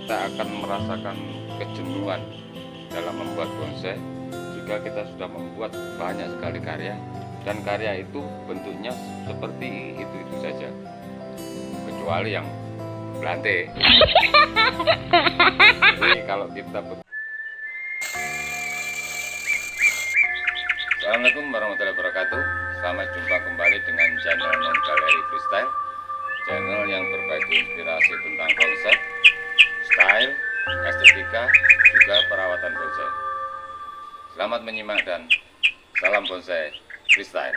kita akan merasakan kejenuhan dalam membuat bonsai jika kita sudah membuat banyak sekali karya, dan karya itu bentuknya seperti itu saja, kecuali yang belantai. Jadi kalau kita Assalamualaikum warahmatullahi wabarakatuh. Selamat jumpa kembali dengan channel Non Galeri Freestyle, channel yang berbagi inspirasi tentang konsep, style, estetika, juga perawatan bonsai. Selamat menyimak dan salam bonsai freestyle.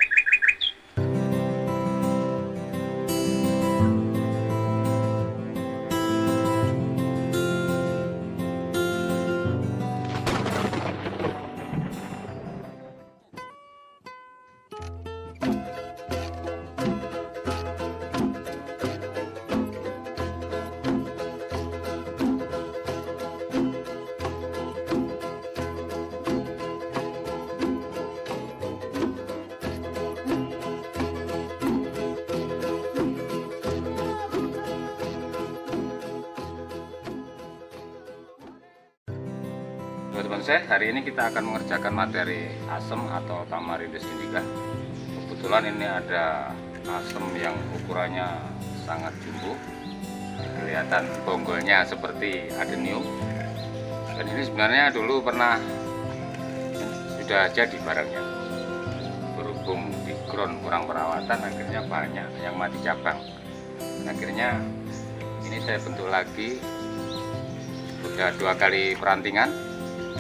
Teman-teman saya, hari ini kita akan mengerjakan materi asem atau Tamarindus indica. Kebetulan ini ada asem yang ukurannya sangat jumbo, kelihatan bonggolnya seperti adenium. Dan ini sebenarnya dulu pernah sudah jadi barangnya, berhubung di ground kurang perawatan, akhirnya banyak yang mati cabang. Akhirnya ini saya bentuk lagi, udah 2 kali perantingan,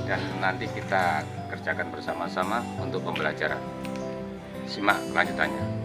dan nanti kita kerjakan bersama-sama untuk pembelajaran. Simak kelanjutannya.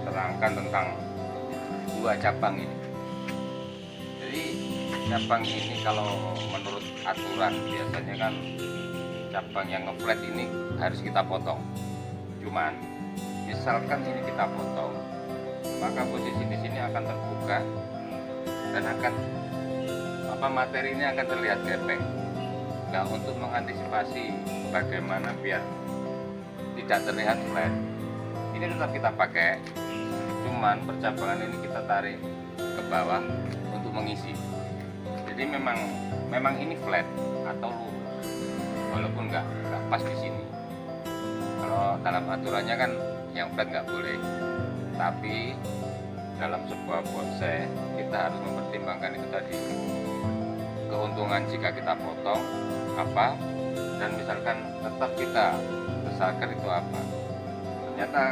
Terangkan tentang 2 cabang ini. Jadi cabang ini kalau menurut aturan biasanya kan cabang yang ngeflat ini harus kita potong. Cuman misalkan ini kita potong, maka posisi di sini akan terbuka dan akan materi ini akan terlihat gepeng. Nah, untuk mengantisipasi bagaimana biar tidak terlihat flat, ini tetap kita pakai, cuman percabangan ini kita tarik ke bawah untuk mengisi. Jadi memang ini flat atau lurus, walaupun nggak pas di sini. Kalau dalam aturannya kan yang flat nggak boleh, tapi dalam sebuah bonsai kita harus mempertimbangkan itu tadi, keuntungan jika kita potong apa, dan misalkan tetap kita besarkan itu apa. Ternyata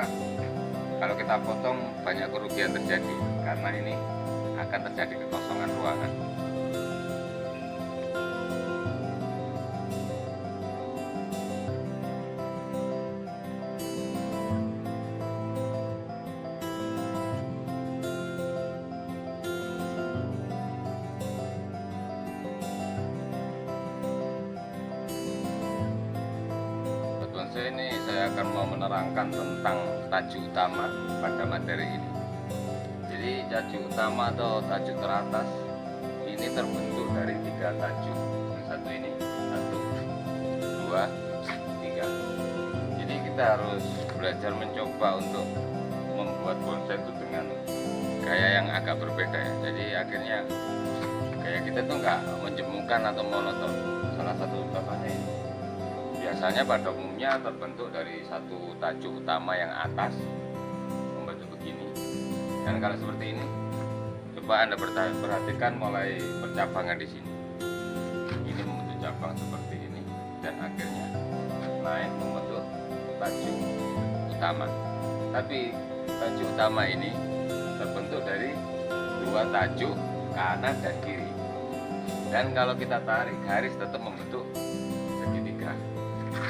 kalau kita potong banyak kerugian terjadi, karena ini akan terjadi kekosongan ruangan. Bonsai ini saya akan mau menerangkan tentang tajuk utama pada materi ini. Jadi tajuk utama atau tajuk teratas ini terbentuk dari 3 tajuk. Yang satu ini, 1, 2, 3. Jadi kita harus belajar mencoba untuk membuat bonsai itu dengan gaya yang agak berbeda ya. Jadi akhirnya gaya kita itu nggak menjemukan atau monoton. Salah satu contohnya ini. Biasanya pada umumnya terbentuk dari satu tajuk utama yang atas membentuk begini, dan kalau seperti ini coba Anda perhatikan mulai percabangan di sini. Ini membentuk cabang seperti ini dan akhirnya naik membentuk tajuk utama. Tapi tajuk utama ini terbentuk dari 2 tajuk kanan dan kiri, dan kalau kita tarik garis tetap membentuk segitiga.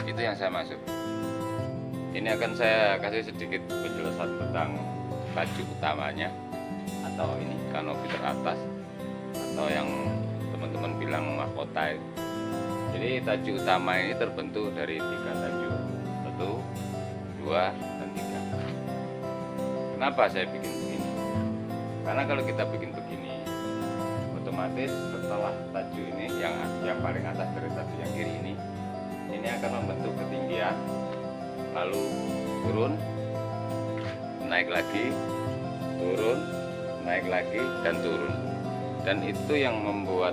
Itu yang saya maksud. Ini akan saya kasih sedikit penjelasan tentang tajuk utamanya, atau ini kanopi teratas, atau yang teman-teman bilang mahkota itu. Jadi tajuk utama ini terbentuk dari 3 tajuk, 1, 2, dan 3. Kenapa saya bikin begini? Karena kalau kita bikin begini, otomatis setelah tajuk ini yang paling atas dari tajuk yang kiri ini akan membentuk ketinggian, lalu turun, naik lagi, turun, naik lagi, dan turun. Dan itu yang membuat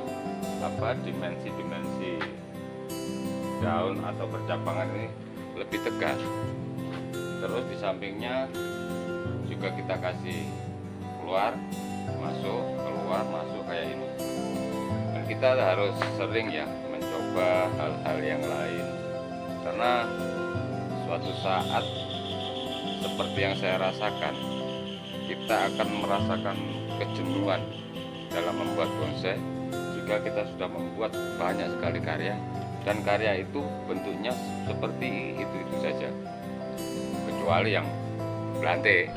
dimensi-dimensi daun atau percabangan ini lebih tegas. Terus di sampingnya juga kita kasih keluar masuk kayak ini. Dan kita harus sering ya mencoba hal-hal yang lain, karena suatu saat seperti yang saya rasakan, kita akan merasakan kejenuhan dalam membuat bonsai jika kita sudah membuat banyak sekali karya, dan karya itu bentuknya seperti itu saja, kecuali yang belantai.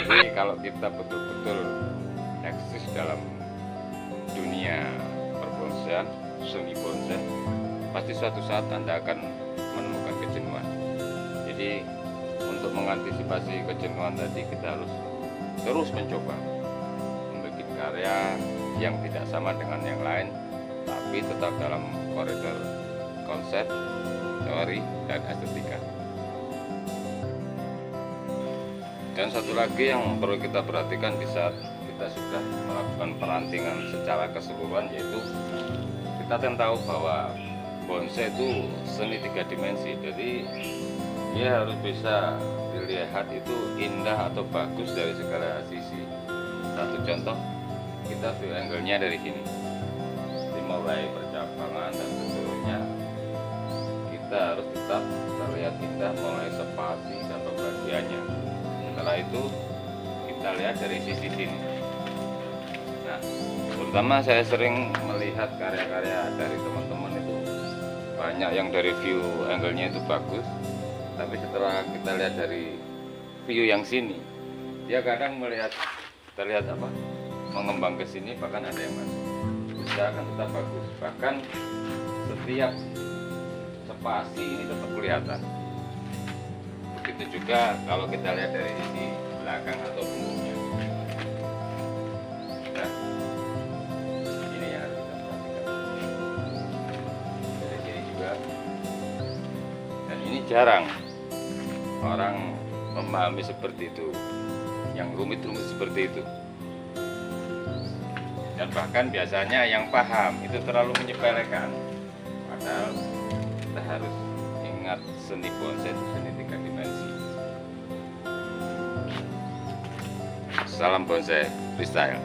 Jadi kalau kita betul-betul eksis dalam dunia perbonsaian, seni bonsai, pasti suatu saat Anda akan menemukan kejenuhan. Jadi untuk mengantisipasi kejenuhan tadi, kita harus terus mencoba membuat karya yang tidak sama dengan yang lain, tapi tetap dalam koridor konsep, teori, dan estetika. Dan satu lagi yang perlu kita perhatikan di saat kita sudah melakukan perantingan secara keseluruhan, yaitu kita kan tahu bahwa bonsai itu seni 3 dimensi. Jadi dia harus bisa dilihat itu indah atau bagus dari segala sisi. Satu contoh, kita view angle-nya dari sini, dimulai percabangan dan seterusnya, kita harus tetap terlihat indah mulai spasi dan pembagiannya. Setelah itu kita lihat dari sisi sini. Nah, terutama saya sering melihat karya-karya dari teman-teman itu banyak yang dari view angle-nya itu bagus, tapi setelah kita lihat dari view yang sini, dia kadang terlihat mengembang ke sini, bahkan ada yang masuk. Usahakan tetap bagus, bahkan setiap spasi ini tetap kelihatan. Begitu juga kalau kita lihat dari sisi belakang atau punggungnya. Nah, ini ya harus kita perhatikan. Dari sini juga. Dan ini jarang orang memahami seperti itu, yang rumit-rumit seperti itu. Dan bahkan biasanya yang paham itu terlalu menyepelekan, padahal kita harus ingat seni bonsai itu seni 3 dimensi. Salam bonsai freestyle.